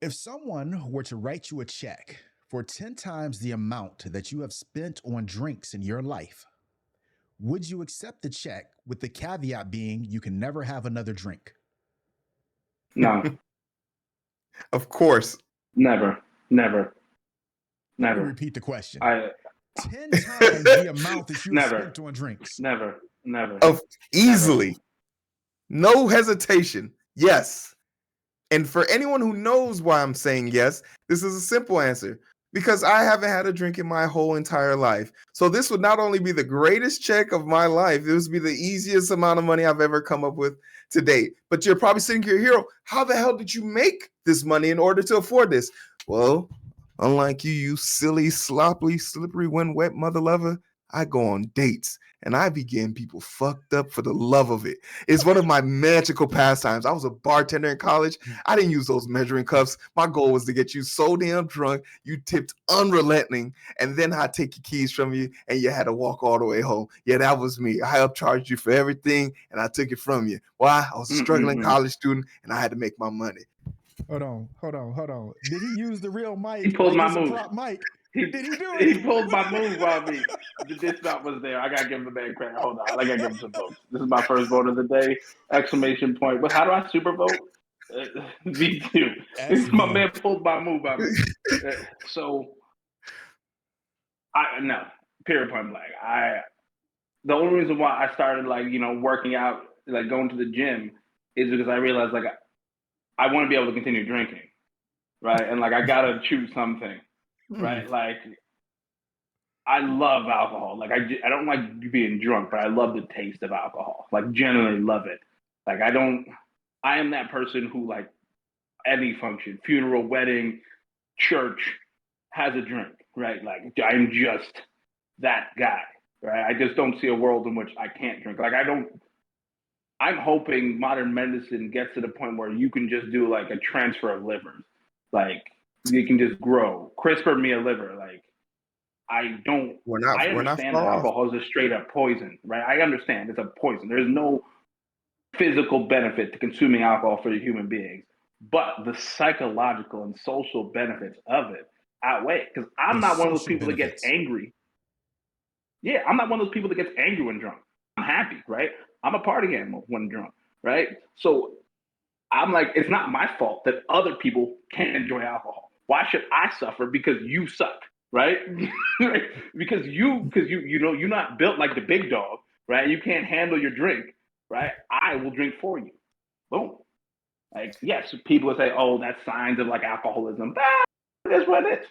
If someone were to write you a check for 10 times the amount that you have spent on drinks in your life, would you accept the check with the caveat being you can never have another drink? No, Of course. never, never, Let me never. repeat the question. I 10 times the amount that you have never, spent on drinks. never, never, Of never. easily. No hesitation. Yes. And for anyone who knows why I'm saying yes, this is a simple answer. Because I haven't had a drink in my whole entire life. So this would not only be the greatest check of my life, it would be the easiest amount of money I've ever come up with to date. But you're probably sitting here, hero, how the hell did you make this money in order to afford this? Well, unlike you, you silly, sloppy, slippery, when wet mother lover, I go on dates and I be getting people fucked up for the love of it. It's one of my magical pastimes. I was a bartender in college. I didn't use those measuring cups. My goal was to get you so damn drunk, you tipped unrelenting, and then I take your keys from you and you had to walk all the way home. Yeah, that was me. I upcharged you for everything and I took it from you. Why? I was a struggling college student and I had to make my money. Hold on. Did he use the real mic? He pulled like my it's a move. prop mic? Did he do He it? pulled my move on me. The dismount was there. I gotta give him the man credit. Hold on, I gotta give him some votes. This is my first vote of the day! Exclamation point! But how do I super vote? V2. My man pulled my move on me. So I no. Period. Point blank. The only reason why I started working out, like going to the gym, is because I realized I want to be able to continue drinking, right? And I gotta choose something. Right, I love alcohol. I don't like being drunk, but I love the taste of alcohol. Genuinely love it. I am that person who any function, funeral, wedding, church, has a drink. Right, I'm just that guy. Right, I just don't see a world in which I can't drink. I'm hoping modern medicine gets to the point where you can just do a transfer of livers. You can just grow, CRISPR me a liver. I understand that alcohol is a straight up poison, right? I understand it's a poison. There's no physical benefit to consuming alcohol for the human beings, but the psychological and social benefits of it outweigh. Because I'm not one of those people that gets angry. Yeah, I'm not one of those people that gets angry when drunk. I'm happy, right? I'm a party animal when drunk, right? So I'm it's not my fault that other people can't enjoy alcohol. Why should I suffer because you suck, right? because you're not built like the big dog, right? You can't handle your drink, right? I will drink for you. Boom. Yes, people will say, "Oh, that's signs of alcoholism." That's what it is,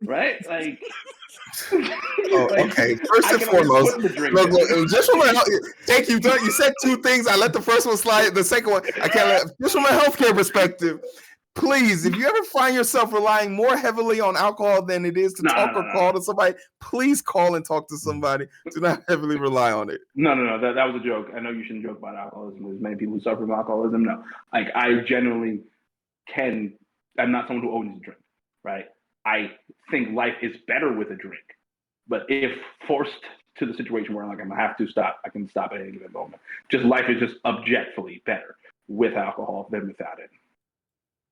right? Okay. First and foremost, just from thank you. You said two things. I let the first one slide. The second one, I can't let. Just from a healthcare perspective, please, if you ever find yourself relying more heavily on alcohol than it is to talk or call to somebody, please call and talk to somebody. Do not heavily rely on it. No. That was a joke. I know you shouldn't joke about alcoholism. There's many people who suffer from alcoholism. No, I genuinely can. I'm not someone who owns a drink, right? I think life is better with a drink. But if forced to the situation where I'm gonna have to stop, I can stop at any given moment. Just life is just objectively better with alcohol than without it.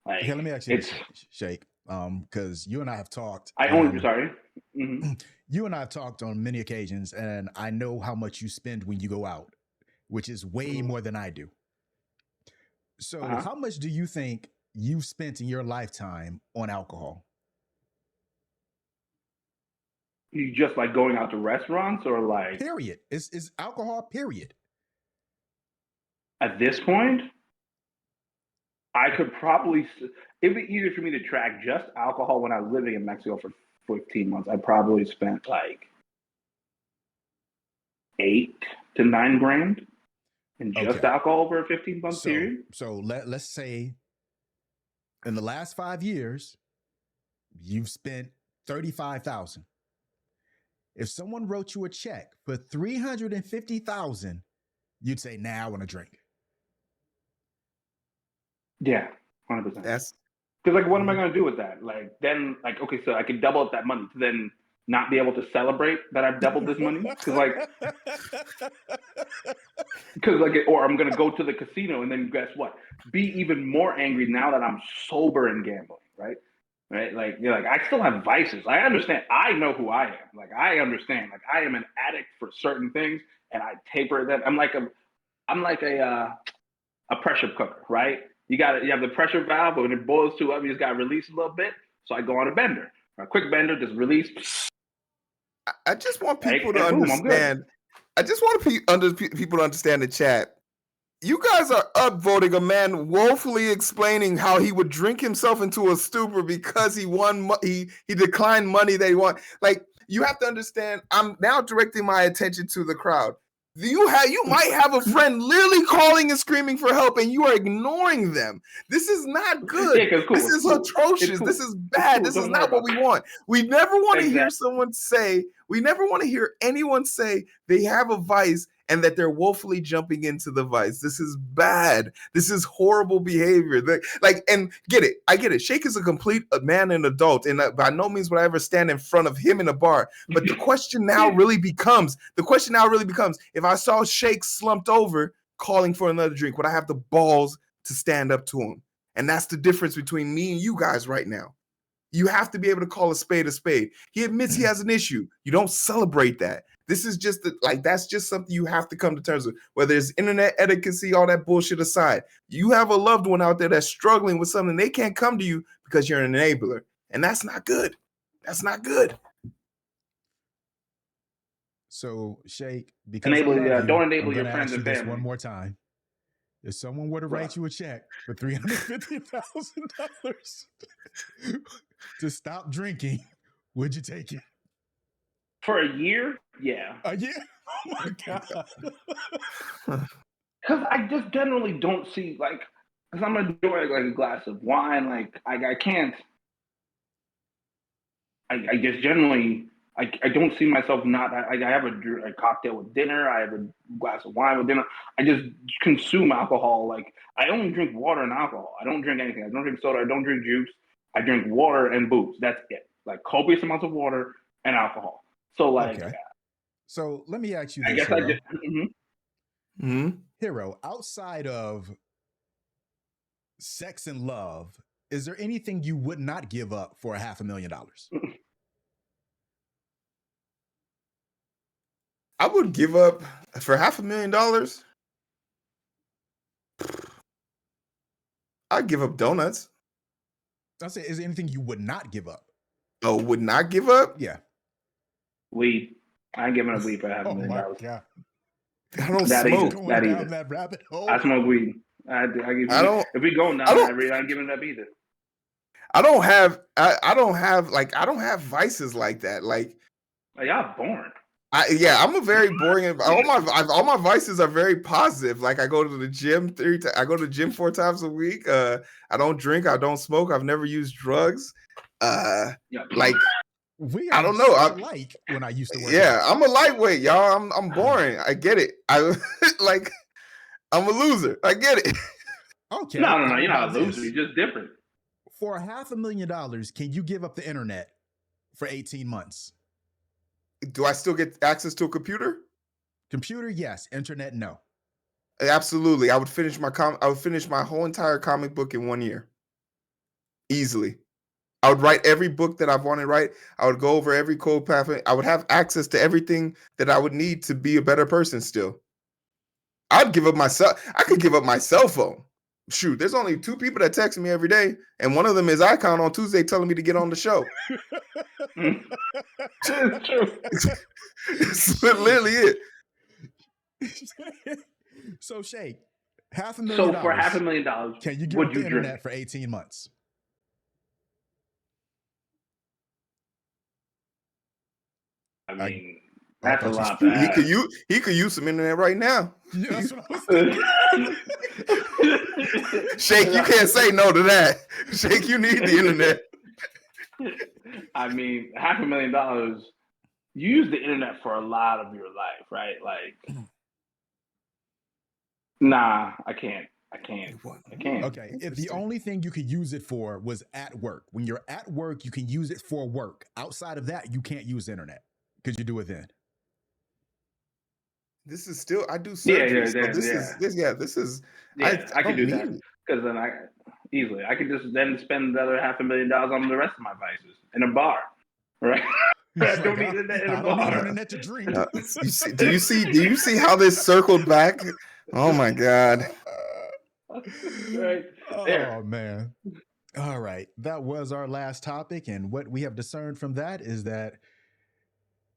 Okay, let me ask you this, Shake, because you and I have talked. Mm-hmm. You and I have talked on many occasions, and I know how much you spend when you go out, which is way more than I do. So, how much do you think you've spent in your lifetime on alcohol? You just going out to restaurants or period? Is alcohol period? At this point, I could probably. It'd be easier for me to track just alcohol when I was living in Mexico for 15 months. I probably spent $8 to $9 grand in just alcohol over a 15-month period. So let's say in the last 5 years, you've spent $35,000. If someone wrote you a check for $350,000, you'd say, "Nah, I want to drink." Yeah, 100%. That's because what am I going to do with that? Okay, so I could double up that money to then not be able to celebrate that I've doubled this money or I'm going to go to the casino and then guess what? Be even more angry now that I'm sober and gambling. right? Right? Like you're like, I still have vices. I understand. I know who I am. Like I understand. Like I am an addict for certain things, and I taper them. I'm like a pressure cooker, right? You have the pressure valve, but when it boils too up, you just got to release a little bit. So I go on a bender, a quick bender, just release, I just want right? people to And boom, I'm good. understand. I just want people to understand the chat. You guys are upvoting a man woefully explaining how he would drink himself into a stupor because he won. He declined money that he won. Like you have to understand. I'm now directing my attention to the crowd. You might have a friend literally calling and screaming for help, and you are ignoring them. This is not good. Yeah, 'cause cool, This is cool. atrocious. Cool. This is bad. Cool. This Don't is worry not what about we that. want. We never want to hear Exactly. someone say. We never want to hear anyone say they have a vice and that they're woefully jumping into the vice. This is bad. This is horrible behavior. And get it. I get it. Shake is a complete man and adult, and by no means would I ever stand in front of him in a bar. But the question now really becomes, if I saw Shake slumped over calling for another drink, would I have the balls to stand up to him? And that's the difference between me and you guys right now. You have to be able to call a spade a spade. He admits he has an issue. You don't celebrate that. This is just that's just something you have to come to terms with. Whether it's internet etiquette, all that bullshit aside, you have a loved one out there that's struggling with something. They can't come to you because you're an enabler. And that's not good. That's not good. So, Shake, because I Enable, love you, don't I'm enable your going to friends ask you and this family. one more time. If someone were to Right. write you a check for $350,000 to stop drinking, would you take it? For a year, yeah. A year? Oh my God. Because I just generally don't see because I'm enjoying like a glass of wine. Like I can't. I just generally I don't see myself not. I have a cocktail with dinner. I have a glass of wine with dinner. I just consume alcohol. Like I only drink water and alcohol. I don't drink anything. I don't drink soda. I don't drink juice. I drink water and booze. That's it. Like copious amounts of water and alcohol. So like, Okay. So let me ask you I this, guess Hero. I just. Mm-hmm. Hero, outside of sex and love, is there anything you would not give up for $500,000? I would give up for $500,000. I'd give up donuts. I say, is there anything you would not give up? Oh, would not give up? Yeah. Weed. I ain't giving up weed for $500,000. Oh my God. I don't That smoke. either. Going That down either. that rabbit hole. I smoke weed. I give I don't. If we going down I don't. that road, I ain't giving it up either. I don't have. I don't have vices like that. Like Y'all born. I'm a very boring. All my vices are very positive. Like I go to the gym I go to the gym 4 times a week. I don't drink. I don't smoke. I've never used drugs. Like We I are don't know. so alike when I used to work out. I'm a lightweight, y'all. I'm boring. I get it. I'm a loser. I get it. Okay. No. How You're not about a loser. this? You're just different. For $500,000, can you give up the internet for 18 months? Do I still get access to a computer? Computer, yes. Internet, no. Absolutely. I would finish my whole entire comic book in 1 year. Easily. I would write every book that I've wanted to write. I would go over every code path. I would have access to everything that I would need to be a better person still. I could give up my cell phone. Shoot, there's only 2 people that text me every day, and one of them is Icon on Tuesday telling me to get on the show. It's true. It's literally it. So, Shake, $500,000. So for $500,000, can you give would up you the drink? internet for 18 months? I mean, that's a lot to He ask. could use some internet right now. Yeah, that's what I was thinking. Shake, you can't say no to that. Shake, you need the internet. I mean, $500,000. You use the internet for a lot of your life, right? Like, nah, I can't. Okay. If the only thing you could use it for was at work, when you're at work, you can use it for work. Outside of that, you can't use the internet because you do it then. This is still I do surgery. Yeah. This is Yeah, I I can do that don't because then Easily. I could just then spend another $500,000 on the rest of my vices in a bar, right? I don't need internet in a I don't need bar. internet to drink. Do you see how this circled back? Oh my God. Right there. Oh man. All right. That was our last topic. And what we have discerned from that is that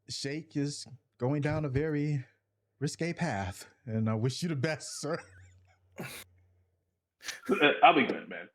Shake is going down a very risque path. And I wish you the best, sir. I'll be good, man.